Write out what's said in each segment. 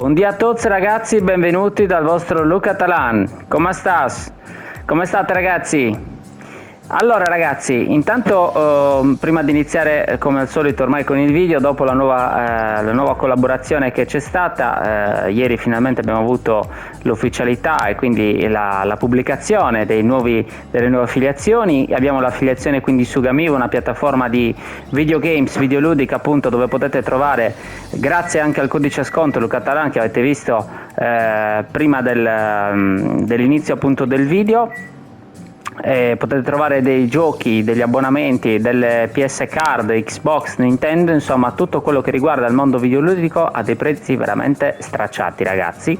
Buongiorno a tutti ragazzi, benvenuti dal vostro Luca Talan. Come stas? Come state ragazzi? Allora ragazzi, intanto prima di iniziare come al solito ormai con il video, dopo la nuova collaborazione che c'è stata, ieri finalmente abbiamo avuto l'ufficialità e quindi la pubblicazione delle nuove affiliazioni. Abbiamo l'affiliazione quindi su Gamivo, una piattaforma di videogames, videoludica appunto, dove potete trovare, grazie anche al codice sconto Luca Talan che avete visto prima dell'inizio appunto del video, potete trovare dei giochi, degli abbonamenti, delle PS Card, Xbox, Nintendo, insomma tutto quello che riguarda il mondo videoludico a dei prezzi veramente stracciati ragazzi,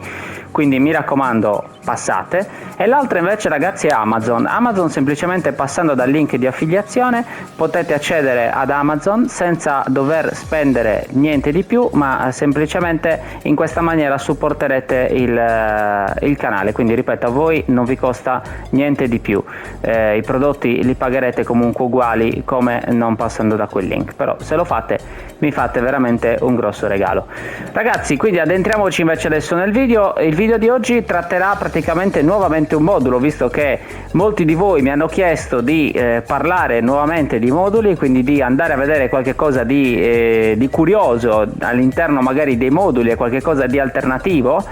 quindi mi raccomando passate. E l'altra invece ragazzi è Amazon, semplicemente passando dal link di affiliazione potete accedere ad Amazon senza dover spendere niente di più, ma semplicemente in questa maniera supporterete il canale, quindi ripeto, a voi non vi costa niente di più. I prodotti li pagherete comunque uguali come non passando da quel link, però se lo fate mi fate veramente un grosso regalo ragazzi. Quindi addentriamoci invece adesso nel video. Il video di oggi tratterà praticamente nuovamente un modulo, visto che molti di voi mi hanno chiesto di parlare nuovamente di moduli, quindi di andare a vedere qualche cosa di curioso all'interno magari dei moduli e qualche cosa di alternativo.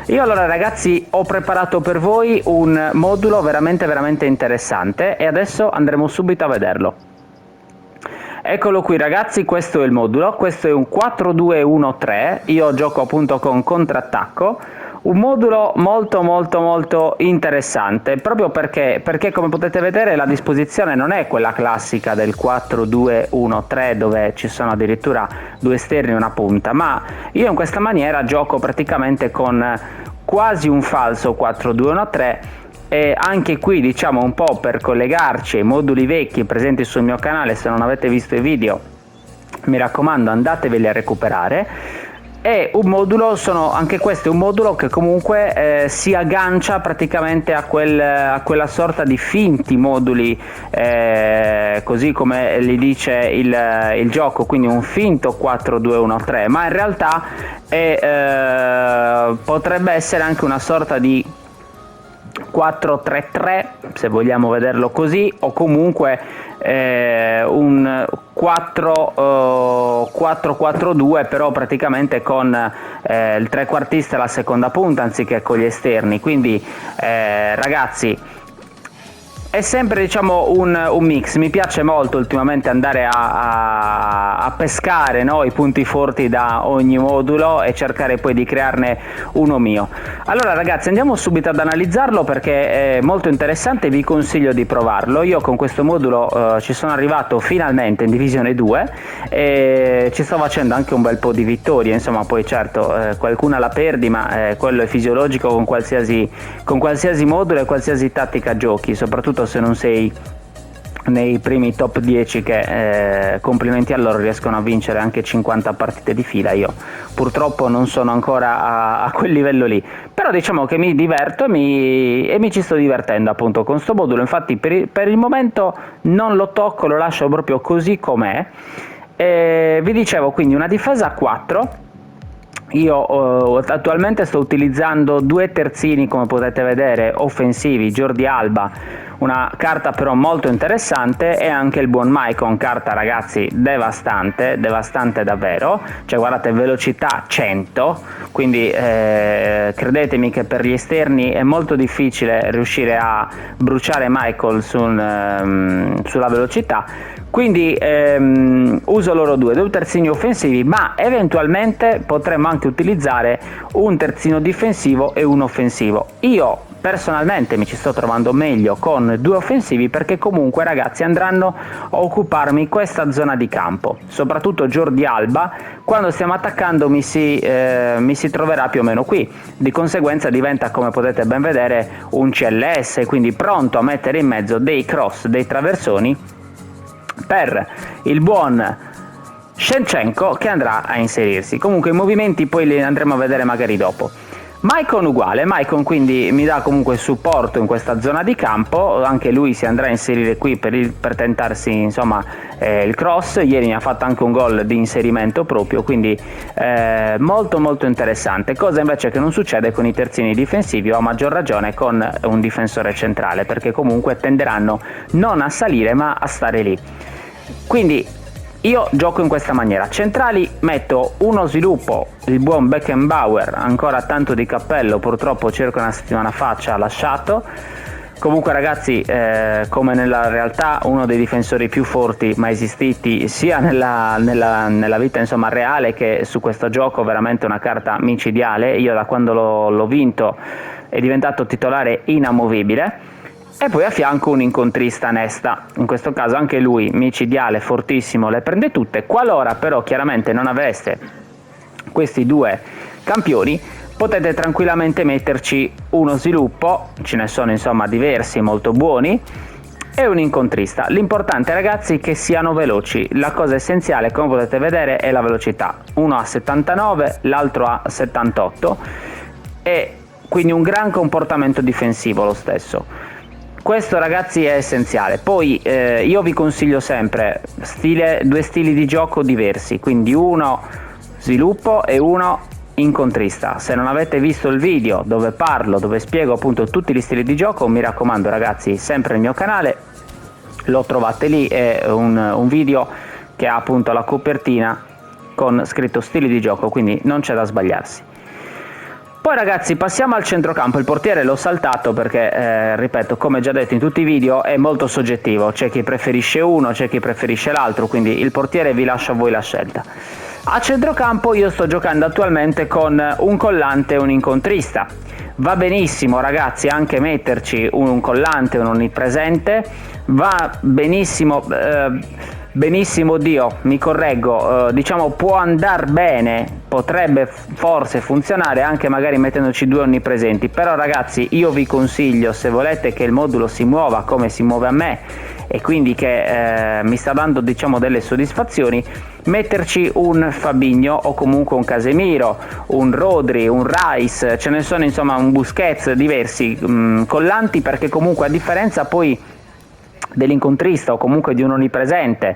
Io allora ragazzi ho preparato per voi un modulo veramente interessante e adesso andremo subito a vederlo. Eccolo qui ragazzi, questo è il modulo, questo è un 4-2-1-3, io gioco appunto con contrattacco, un modulo molto interessante, proprio perché come potete vedere la disposizione non è quella classica del 4-2-1-3 dove ci sono addirittura due esterni e una punta, ma io in questa maniera gioco praticamente con quasi un falso 4-2-1-3. E anche qui diciamo un po' per collegarci ai moduli vecchi presenti sul mio canale. Se non avete visto i video mi raccomando andateveli a recuperare. È un modulo, anche questo è un modulo che comunque si aggancia praticamente a quella sorta di finti moduli, così come li dice il gioco, quindi un finto 4-2-1-3, ma in realtà potrebbe essere anche una sorta di 4-3-3 se vogliamo vederlo così, o comunque un 4-4-2 però praticamente con il trequartista e la seconda punta anziché con gli esterni. Quindi ragazzi è sempre diciamo un mix. Mi piace molto ultimamente andare a pescare, no, i punti forti da ogni modulo e cercare poi di crearne uno mio. Allora ragazzi andiamo subito ad analizzarlo perché è molto interessante, vi consiglio di provarlo. Io con questo modulo ci sono arrivato finalmente in divisione 2 e ci sto facendo anche un bel po' di vittorie, insomma poi certo qualcuna la perdi, ma quello è fisiologico con qualsiasi modulo e qualsiasi tattica giochi, soprattutto se non sei nei primi top 10 che complimenti a loro, riescono a vincere anche 50 partite di fila. Io purtroppo non sono ancora a quel livello lì, però diciamo che mi diverto e mi ci sto divertendo appunto con sto modulo. Infatti per il momento non lo tocco, lo lascio proprio così com'è. Vi dicevo quindi una difesa a 4. Io attualmente sto utilizzando due terzini, come potete vedere, offensivi, Jordi Alba, una carta però molto interessante, e anche il buon Maicon, carta ragazzi devastante davvero, cioè guardate, velocità 100, quindi credetemi che per gli esterni è molto difficile riuscire a bruciare Michael sulla velocità. Quindi uso loro due terzini offensivi, ma eventualmente potremmo anche utilizzare un terzino difensivo e un offensivo. Io personalmente mi ci sto trovando meglio con due offensivi, perché comunque ragazzi andranno a occuparmi questa zona di campo, soprattutto Jordi Alba quando stiamo attaccando mi si troverà più o meno qui, di conseguenza diventa, come potete ben vedere, un CLS, quindi pronto a mettere in mezzo dei cross, dei traversoni per il buon Shevchenko che andrà a inserirsi. Comunque i movimenti poi li andremo a vedere magari dopo. Maicon uguale, Maicon quindi mi dà comunque supporto in questa zona di campo, anche lui si andrà a inserire qui per tentarsi insomma il cross. Ieri mi ha fatto anche un gol di inserimento proprio, quindi molto molto interessante, cosa invece che non succede con i terzini difensivi o a maggior ragione con un difensore centrale, perché comunque tenderanno non a salire ma a stare lì. Quindi io gioco in questa maniera: centrali metto uno sviluppo, il buon Beckenbauer, ancora tanto di cappello, purtroppo circa una settimana fa ci ha lasciato. Comunque ragazzi, come nella realtà, uno dei difensori più forti mai esistiti, sia nella vita insomma reale che su questo gioco, veramente una carta micidiale. Io da quando l'ho vinto è diventato titolare inamovibile. E poi a fianco un incontrista Nesta, in questo caso anche lui micidiale, fortissimo, le prende tutte. Qualora però chiaramente non aveste questi due campioni, potete tranquillamente metterci uno sviluppo, ce ne sono insomma diversi molto buoni, e un incontrista. L'importante ragazzi è che siano veloci, la cosa essenziale come potete vedere è la velocità, uno ha 79, l'altro ha 78 e quindi un gran comportamento difensivo lo stesso. Questo ragazzi è essenziale. Poi io vi consiglio sempre due stili di gioco diversi, quindi uno sviluppo e uno incontrista. Se non avete visto il video dove parlo, dove spiego appunto tutti gli stili di gioco, mi raccomando ragazzi, sempre il mio canale, lo trovate lì, è un video che ha appunto la copertina con scritto stili di gioco, quindi non c'è da sbagliarsi. Poi ragazzi passiamo al centrocampo. Il portiere l'ho saltato perché, ripeto, come già detto in tutti i video, è molto soggettivo, c'è chi preferisce uno, c'è chi preferisce l'altro, quindi il portiere vi lascio a voi la scelta. A centrocampo io sto giocando attualmente con un collante e un incontrista. Va benissimo ragazzi anche metterci un collante e un onnipresente, va benissimo... benissimo, mi correggo, diciamo può andare bene, potrebbe forse funzionare anche magari mettendoci due onnipresenti, però ragazzi io vi consiglio, se volete che il modulo si muova come si muove a me e quindi che mi sta dando diciamo delle soddisfazioni, metterci un Fabinho o comunque un Casemiro, un Rodri, un Rice, ce ne sono insomma un Busquets, diversi collanti, perché comunque a differenza poi dell'incontrista o comunque di un onnipresente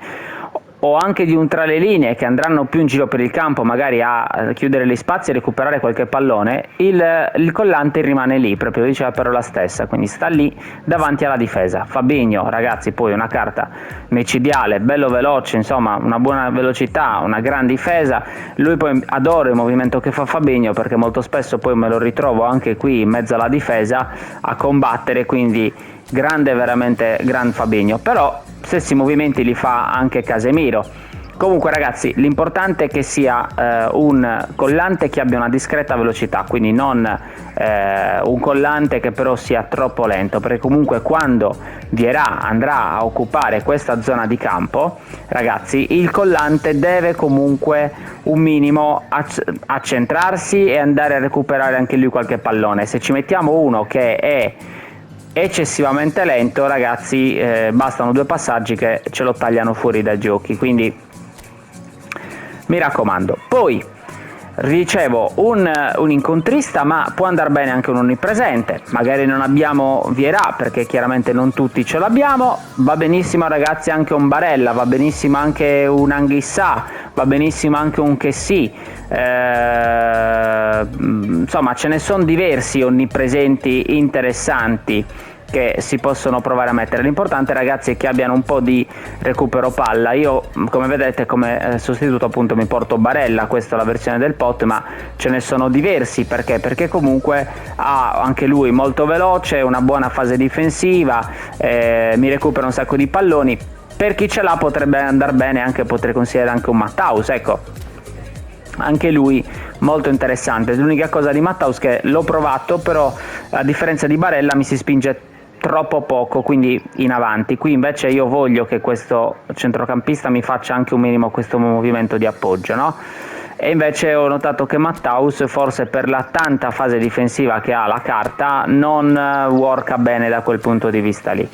o anche di un tra le linee che andranno più in giro per il campo magari a chiudere gli spazi e recuperare qualche pallone, il collante rimane lì, proprio dice la parola stessa, quindi sta lì davanti alla difesa. Fabinho ragazzi poi una carta micidiale, bello veloce, insomma una buona velocità, una gran difesa. Lui poi adoro il movimento che fa Fabinho, perché molto spesso poi me lo ritrovo anche qui in mezzo alla difesa a combattere, quindi grande, veramente gran Fabinho. Però stessi movimenti li fa anche Casemiro. Comunque ragazzi l'importante è che sia un collante che abbia una discreta velocità, quindi non un collante che però sia troppo lento, perché comunque quando Vieira andrà a occupare questa zona di campo ragazzi il collante deve comunque un minimo accentrarsi e andare a recuperare anche lui qualche pallone. Se ci mettiamo uno che è eccessivamente lento ragazzi, bastano due passaggi che ce lo tagliano fuori dai giochi, quindi mi raccomando. Poi ricevo un incontrista, ma può andare bene anche un onnipresente, magari non abbiamo Vieira perché chiaramente non tutti ce l'abbiamo, va benissimo ragazzi anche un Barella, va benissimo anche un Anghissà, va benissimo anche un Chessy, insomma ce ne sono diversi onnipresenti interessanti che si possono provare a mettere. L'importante ragazzi è che abbiano un po' di recupero palla. Io come vedete come sostituto appunto mi porto Barella, questa è la versione del pot, ma ce ne sono diversi, perché comunque ha anche lui molto veloce, una buona fase difensiva, mi recupera un sacco di palloni. Per chi ce l'ha potrebbe andare bene, anche potrei considerare anche un Matthaus, ecco, anche lui molto interessante. L'unica cosa di Matthaus che l'ho provato, però a differenza di Barella mi si spinge troppo poco, quindi in avanti. Qui invece io voglio che questo centrocampista mi faccia anche un minimo questo movimento di appoggio, no? E invece ho notato che Matthaus, forse per la tanta fase difensiva che ha la carta, non worka bene da quel punto di vista lì.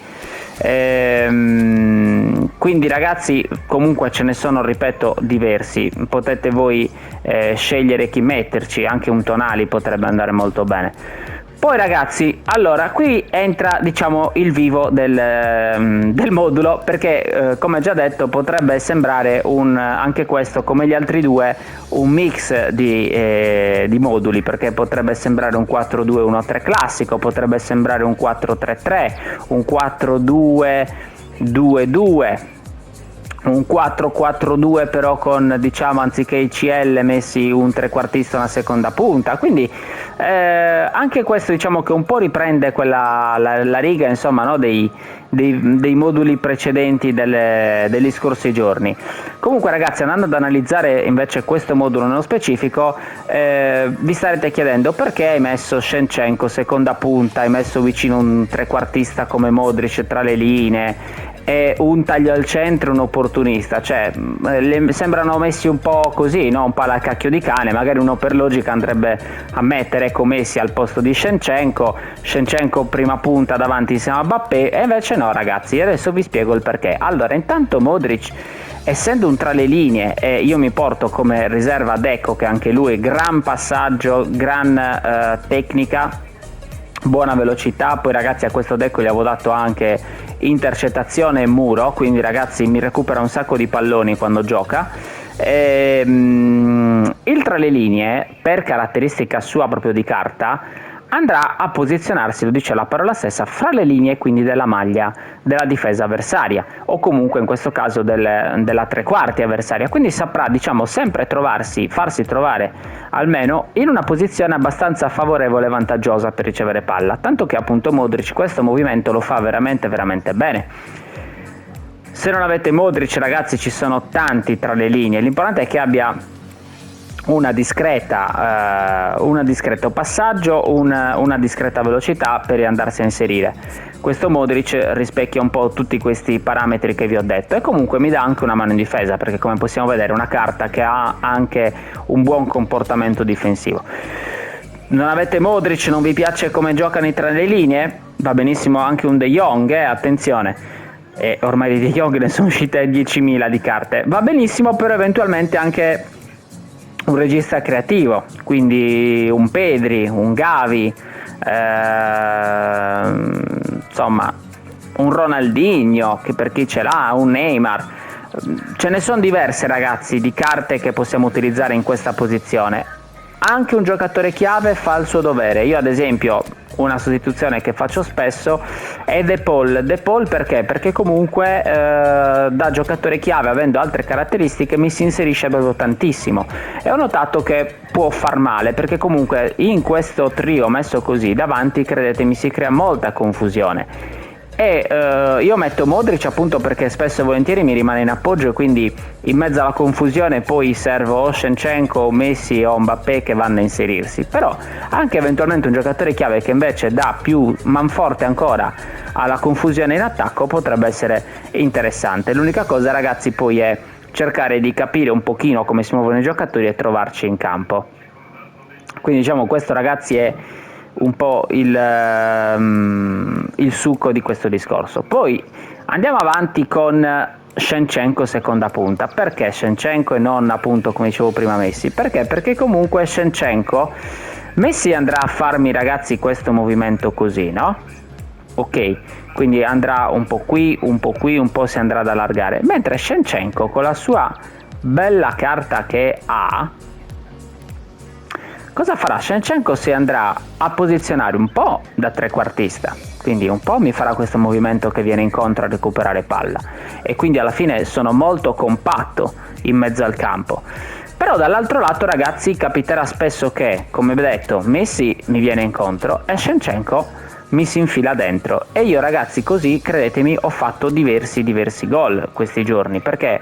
quindi ragazzi comunque ce ne sono, ripeto, diversi, potete voi scegliere chi metterci, anche un Tonali potrebbe andare molto bene. Poi ragazzi, allora qui entra diciamo il vivo del modulo, perché come già detto potrebbe sembrare anche questo come gli altri due un mix di moduli, perché potrebbe sembrare un 4-2-1-3 classico, potrebbe sembrare un 4-3-3, un 4-2-2-2, un 4-4-2 però con, diciamo, anziché i CL messi un trequartista e una seconda punta, quindi anche questo diciamo che un po' riprende la riga, insomma, no, dei moduli precedenti degli scorsi giorni. Comunque ragazzi, andando ad analizzare invece questo modulo nello specifico, vi starete chiedendo perché hai messo Shevchenko seconda punta, hai messo vicino un trequartista come Modric tra le linee e un taglio al centro, un opportunista, cioè sembrano messi un po' così, no? Un po' alla cacchio di cane. Magari uno per logica andrebbe a mettere Messi al posto di Shevchenko prima punta davanti insieme a Mbappé, e invece no ragazzi, adesso vi spiego il perché. Allora, intanto Modric, essendo un tra le linee, e io mi porto come riserva Deco, che anche lui gran passaggio, gran tecnica, buona velocità. Poi ragazzi, a questo Deco gli avevo dato anche intercettazione e muro, quindi ragazzi mi recupera un sacco di palloni quando gioca. Il tra le linee, per caratteristica sua proprio di carta, andrà a posizionarsi, lo dice la parola stessa, fra le linee, quindi della maglia della difesa avversaria, o comunque in questo caso della tre quarti avversaria, quindi saprà, diciamo, sempre farsi trovare almeno in una posizione abbastanza favorevole e vantaggiosa per ricevere palla, tanto che appunto Modric questo movimento lo fa veramente veramente bene. Se non avete Modric ragazzi, ci sono tanti tra le linee, l'importante è che abbia un discreto passaggio, una discreta velocità per andarsi a inserire. Questo Modric rispecchia un po' tutti questi parametri che vi ho detto, e comunque mi dà anche una mano in difesa, perché come possiamo vedere è una carta che ha anche un buon comportamento difensivo. Non avete Modric, non vi piace come giocano tra le linee? Va benissimo anche un De Jong, attenzione. E ormai di De Jong ne sono uscite 10.000 di carte. Va benissimo, però eventualmente anche un regista creativo, quindi un Pedri, un Gavi, insomma un Ronaldinho, che per chi ce l'ha, un Neymar. Ce ne sono diverse ragazzi di carte che possiamo utilizzare in questa posizione. Anche un giocatore chiave fa il suo dovere. Io ad esempio una sostituzione che faccio spesso è De Paul. De Paul perché? Perché comunque da giocatore chiave, avendo altre caratteristiche, mi si inserisce proprio tantissimo, e ho notato che può far male, perché comunque in questo trio messo così davanti, credetemi, si crea molta confusione. E io metto Modric appunto perché spesso e volentieri mi rimane in appoggio, quindi in mezzo alla confusione poi servo o Shevchenko o Messi o Mbappé che vanno a inserirsi. Però anche eventualmente un giocatore chiave che invece dà più manforte ancora alla confusione in attacco potrebbe essere interessante. L'unica cosa ragazzi poi è cercare di capire un pochino come si muovono i giocatori e trovarci in campo. Quindi diciamo questo ragazzi è un po' il succo di questo discorso. Poi andiamo avanti con Shevchenko seconda punta. Perché Shevchenko e non appunto, come dicevo prima, Messi? Perché comunque Shevchenko, Messi andrà a farmi ragazzi questo movimento così, no? Ok, quindi andrà un po' qui, un po' qui, un po' si andrà ad allargare, mentre Shevchenko con la sua bella carta che ha, cosa farà? Shevchenko si andrà a posizionare un po' da trequartista, quindi un po' mi farà questo movimento che viene incontro a recuperare palla, e quindi alla fine sono molto compatto in mezzo al campo. Però dall'altro lato ragazzi capiterà spesso che, come vi ho detto, Messi mi viene incontro e Shevchenko mi si infila dentro, e io ragazzi così, credetemi, ho fatto diversi gol questi giorni, perché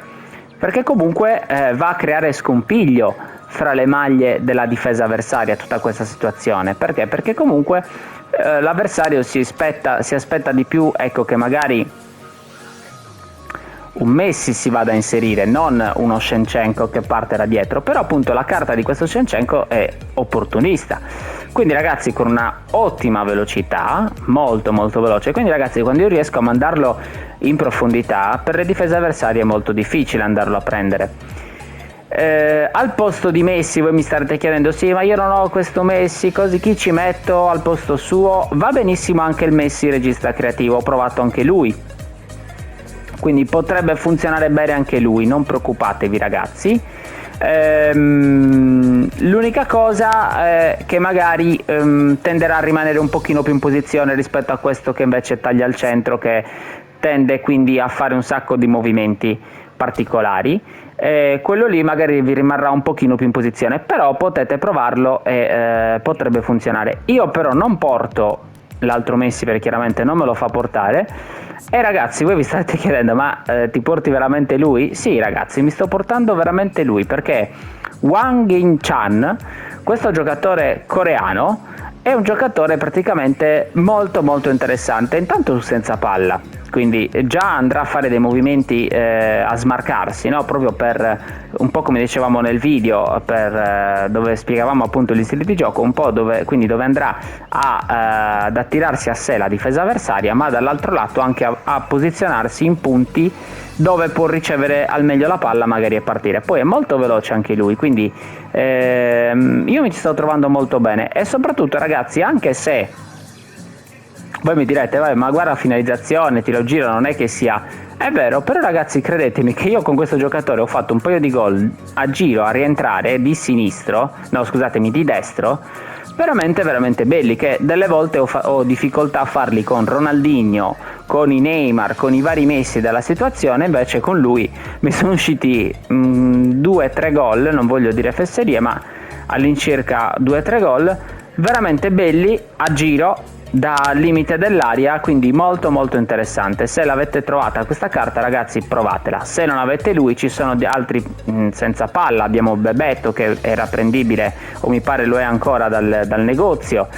comunque va a creare scompiglio fra le maglie della difesa avversaria tutta questa situazione. Perché comunque l'avversario si aspetta di più, ecco, che magari un Messi si vada a inserire, non uno Shevchenko che parte da dietro. Però appunto la carta di questo Shevchenko è opportunista, quindi ragazzi con una ottima velocità, molto molto veloce, quindi ragazzi quando io riesco a mandarlo in profondità, per le difese avversarie è molto difficile andarlo a prendere. Al posto di Messi voi mi starete chiedendo, sì ma io non ho questo Messi, così chi ci metto al posto suo? Va benissimo anche il Messi regista creativo, ho provato anche lui, quindi potrebbe funzionare bene anche lui, non preoccupatevi ragazzi. L'unica cosa è che magari tenderà a rimanere un pochino più in posizione rispetto a questo che invece taglia al centro, che tende quindi a fare un sacco di movimenti particolari. Quello lì magari vi rimarrà un pochino più in posizione, però potete provarlo e potrebbe funzionare. Io però non porto l'altro Messi perché chiaramente non me lo fa portare. E ragazzi voi vi state chiedendo, ma ti porti veramente lui? Sì ragazzi, mi sto portando veramente lui, perché Wang In-chan, questo giocatore coreano, è un giocatore praticamente molto molto interessante, intanto senza palla, quindi già andrà a fare dei movimenti a smarcarsi, no? Proprio per un po' come dicevamo nel video, dove spiegavamo appunto gli stili di gioco, un po' dove andrà ad attirarsi a sé la difesa avversaria, ma dall'altro lato anche a posizionarsi in punti dove può ricevere al meglio la palla magari e partire. Poi è molto veloce anche lui, quindi io mi ci sto trovando molto bene. E soprattutto ragazzi, anche se voi mi direte, vai, ma guarda, finalizzazione, tiro giro, non è che sia... È vero, però ragazzi credetemi che io con questo giocatore ho fatto un paio di gol a giro, a rientrare di sinistro, no scusatemi, di destro, veramente veramente belli, che delle volte ho difficoltà a farli con Ronaldinho, con i Neymar, con i vari Messi della situazione, invece con lui mi sono usciti 2-3 gol, non voglio dire fesserie, ma all'incirca 2-3 gol veramente belli a giro dal limite dell'aria, quindi molto molto interessante. Se l'avete trovata questa carta ragazzi, provatela. Se non avete lui, ci sono altri senza palla, abbiamo Bebeto che era prendibile, o mi pare lo è ancora dal negozio,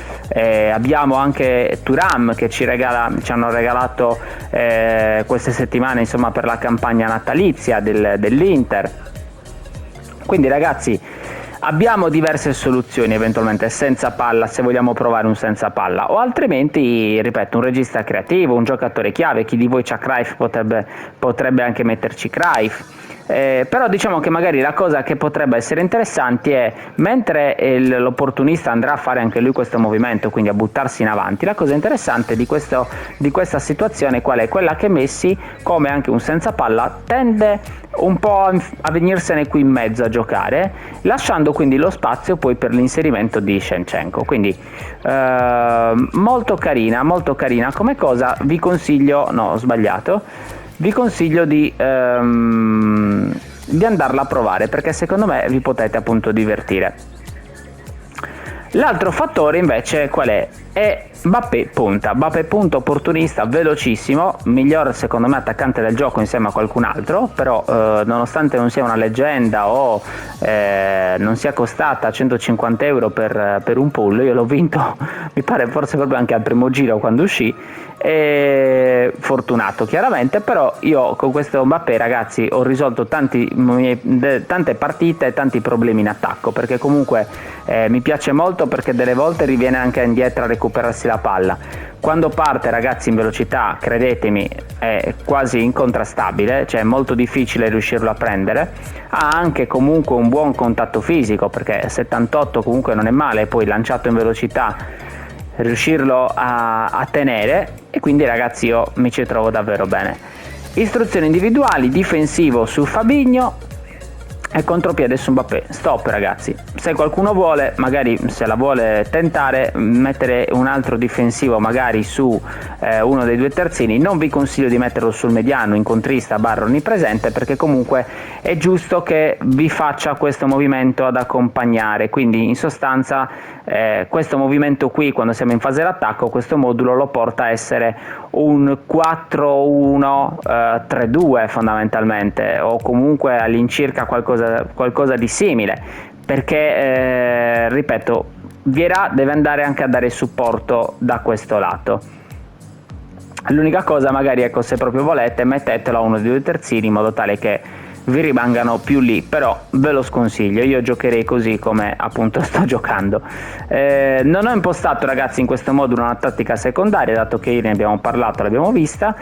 abbiamo anche Thuram che ci hanno regalato queste settimane, insomma, per la campagna natalizia dell'Inter. Quindi ragazzi abbiamo diverse soluzioni eventualmente senza palla, se vogliamo provare un senza palla, o altrimenti, ripeto, un regista creativo, un giocatore chiave. Chi di voi c'ha Cruyff potrebbe anche metterci Cruyff. Però diciamo che magari la cosa che potrebbe essere interessante è, mentre l'opportunista andrà a fare anche lui questo movimento, quindi a buttarsi in avanti, la cosa interessante di questa situazione qual è? Quella che Messi, come anche un senza palla, tende un po' a venirsene qui in mezzo a giocare, lasciando quindi lo spazio poi per l'inserimento di Shevchenko. Quindi molto carina come cosa. Vi consiglio, no ho sbagliato, vi consiglio di andarla a provare, perché secondo me vi potete appunto divertire. L'altro fattore invece qual è? È Mbappé punta, opportunista, velocissimo, miglior secondo me attaccante del gioco insieme a qualcun altro, però nonostante non sia una leggenda o non sia costata 150 euro per un pull, io l'ho vinto mi pare forse proprio anche al primo giro quando uscì, fortunato chiaramente, però io con questo Mbappé ragazzi ho risolto tante partite e tanti problemi in attacco, perché comunque mi piace molto, perché delle volte riviene anche indietro a recuperarsi la palla. Quando parte ragazzi in velocità, credetemi, è quasi incontrastabile, cioè è molto difficile riuscirlo a prendere. Ha anche comunque un buon contatto fisico, perché 78 comunque non è male, poi lanciato in velocità riuscirlo a tenere, e quindi ragazzi io mi ci trovo davvero bene. Istruzioni individuali: difensivo su Fabinho e contropiede su Mbappé. Stop ragazzi, se qualcuno vuole, magari se la vuole tentare, mettere un altro difensivo magari su uno dei due terzini, non vi consiglio di metterlo sul mediano, incontrista / onnipresente, perché comunque è giusto che vi faccia questo movimento ad accompagnare, quindi in sostanza questo movimento qui, quando siamo in fase d'attacco, questo modulo lo porta a essere un 4-1-3-2 fondamentalmente, o comunque all'incirca qualcosa di simile, perché ripeto, Vieira deve andare anche a dare supporto da questo lato. L'unica cosa magari, ecco, se proprio volete, mettetelo a uno dei due terzini in modo tale che vi rimangano più lì, però ve lo sconsiglio, io giocherei così come appunto sto giocando. Non ho impostato, ragazzi, in questo modulo una tattica secondaria, dato che ieri ne abbiamo parlato, l'abbiamo vista,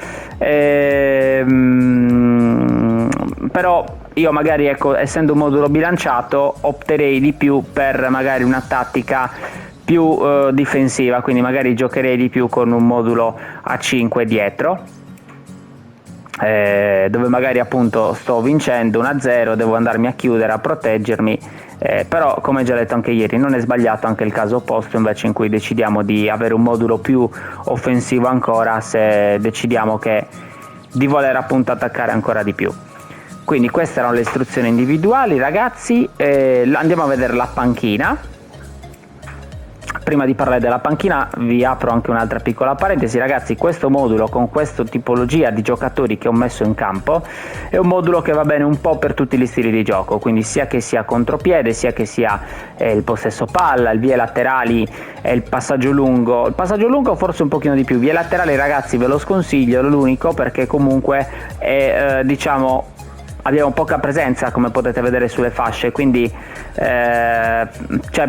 però io magari, ecco, essendo un modulo bilanciato, opterei di più per magari una tattica più difensiva, quindi magari giocherei di più con un modulo a 5 dietro, dove magari appunto sto vincendo 1-0, devo andarmi a chiudere, a proteggermi, però come già detto anche ieri, non è sbagliato anche il caso opposto invece, in cui decidiamo di avere un modulo più offensivo ancora, se decidiamo di voler appunto attaccare ancora di più. Quindi queste erano le istruzioni individuali, ragazzi. Andiamo a vedere la panchina. Prima di parlare della panchina vi apro anche un'altra piccola parentesi, ragazzi. Questo modulo, con questa tipologia di giocatori che ho messo in campo, è un modulo che va bene un po' per tutti gli stili di gioco, quindi sia che sia contropiede, sia che sia il possesso palla, il vie laterali e il passaggio lungo forse un pochino di più. Vie laterali, ragazzi, ve lo sconsiglio, l'unico, perché comunque è diciamo, abbiamo poca presenza, come potete vedere sulle fasce, quindi cioè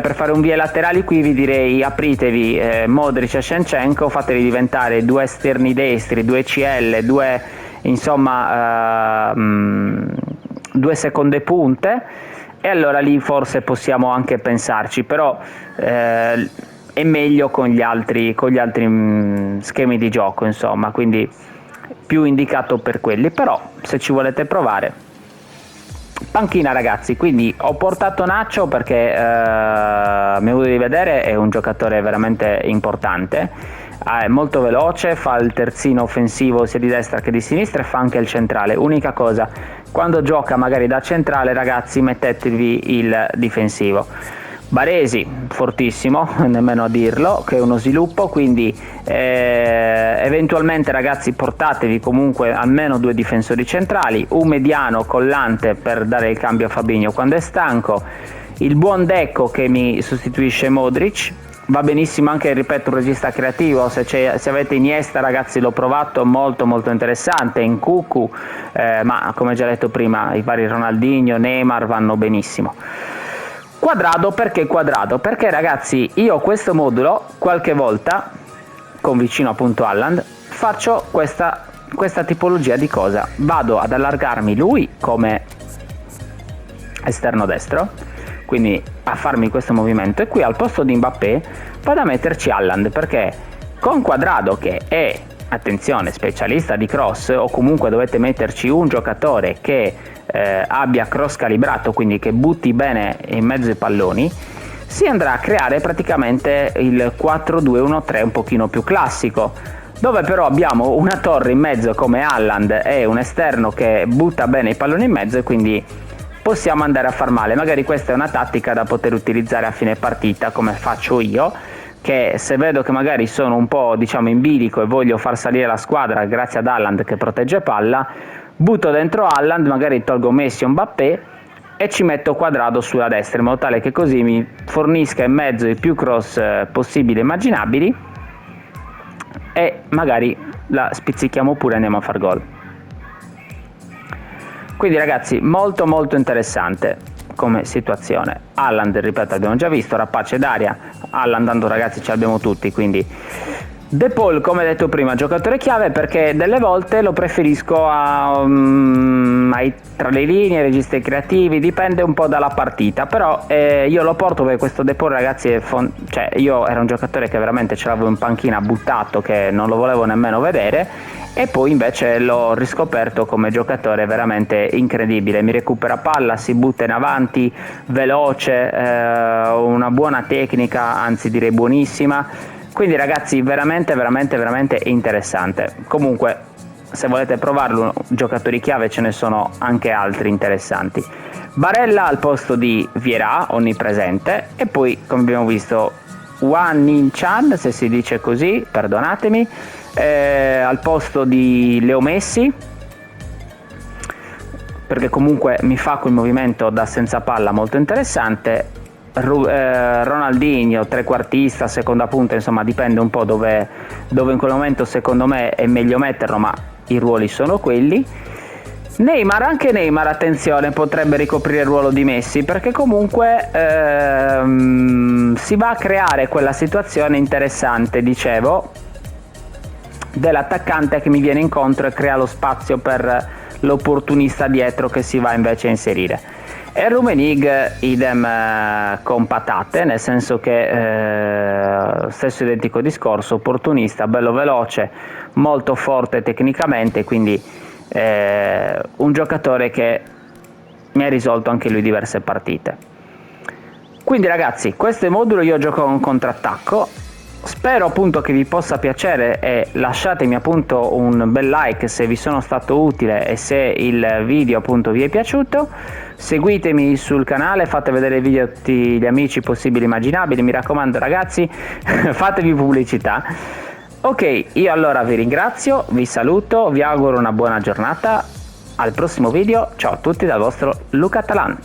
per fare un vie laterali qui vi direi apritevi Modric e Shevchenko, fatevi diventare 2 esterni destri, 2 CL, 2 insomma 2 seconde punte, e allora lì forse possiamo anche pensarci, però è meglio con gli altri schemi di gioco, insomma, quindi più indicato per quelli. Però se ci volete provare, panchina, ragazzi. Quindi ho portato Nacho perché mi vuole di vedere, è un giocatore veramente importante, è molto veloce, fa il terzino offensivo sia di destra che di sinistra e fa anche il centrale. Unica cosa, quando gioca magari da centrale, ragazzi, mettetevi il difensivo. Baresi, fortissimo, nemmeno a dirlo, che è uno sviluppo, quindi eventualmente, ragazzi, portatevi comunque almeno 2 difensori centrali, un mediano collante per dare il cambio a Fabinho quando è stanco, il buon Deco che mi sostituisce Modric. Va benissimo anche, ripeto, un regista creativo, se avete Iniesta, ragazzi, l'ho provato, molto molto interessante, in Cucu, ma come già detto prima, i vari Ronaldinho, Neymar vanno benissimo. Quadrado, perché quadrado? Perché, ragazzi, io questo modulo qualche volta, con vicino appunto Haaland, faccio questa tipologia di cosa? Vado ad allargarmi lui come esterno destro, quindi a farmi questo movimento, e qui al posto di Mbappé vado a metterci Haaland, perché con Quadrado, che è, attenzione, specialista di cross, o comunque dovete metterci un giocatore che abbia cross calibrato, quindi che butti bene in mezzo ai palloni, si andrà a creare praticamente il 4-2-1-3 un pochino più classico, dove però abbiamo una torre in mezzo come Haaland e un esterno che butta bene i palloni in mezzo, e quindi possiamo andare a far male. Magari questa è una tattica da poter utilizzare a fine partita, come faccio io, che se vedo che magari sono un po', diciamo, in bilico e voglio far salire la squadra grazie ad Haaland che protegge palla, butto dentro Haaland, magari tolgo Messi o Mbappé e ci metto Quadrado sulla destra, in modo tale che così mi fornisca in mezzo i più cross possibili e immaginabili, e magari la spizzichiamo pure e andiamo a far gol. Quindi, ragazzi, molto molto interessante come situazione. Haaland, ripeto, abbiamo già visto, rapace d'aria. Haaland, tanto, ragazzi, ce l'abbiamo tutti, quindi De Paul, come detto prima, giocatore chiave, perché delle volte lo preferisco tra le linee, registri creativi, dipende un po' dalla partita, però io lo porto perché questo De Paul, ragazzi, cioè io era un giocatore che veramente ce l'avevo in panchina buttato, che non lo volevo nemmeno vedere, e poi invece l'ho riscoperto come giocatore veramente incredibile. Mi recupera palla, si butta in avanti, veloce, una buona tecnica, anzi direi buonissima. Quindi, ragazzi, veramente veramente veramente interessante. Comunque, se volete provarlo, giocatori chiave ce ne sono anche altri interessanti. Barella al posto di Vieira, onnipresente, e poi, come abbiamo visto, Wan Nin-chan, se si dice così, perdonatemi, al posto di Leo Messi, perché comunque mi fa quel movimento da senza palla molto interessante. Ronaldinho, trequartista, seconda punta, insomma dipende un po' dove in quel momento secondo me è meglio metterlo, ma i ruoli sono quelli. Neymar, anche Neymar, attenzione, potrebbe ricoprire il ruolo di Messi, perché comunque si va a creare quella situazione interessante, dicevo, dell'attaccante che mi viene incontro e crea lo spazio per l'opportunista dietro che si va invece a inserire. E Rummenigge idem con patate, nel senso che stesso identico discorso, opportunista, bello veloce, molto forte tecnicamente, quindi un giocatore che mi ha risolto anche lui diverse partite. Quindi ragazzi, questo è il modulo, io gioco un contrattacco, spero appunto che vi possa piacere e lasciatemi appunto un bel like se vi sono stato utile e se il video appunto vi è piaciuto. Seguitemi sul canale, fate vedere i video a tutti gli amici possibili e immaginabili, mi raccomando ragazzi, fatevi pubblicità. Ok, io allora vi ringrazio, vi saluto, vi auguro una buona giornata, al prossimo video, ciao a tutti dal vostro Luca Talan.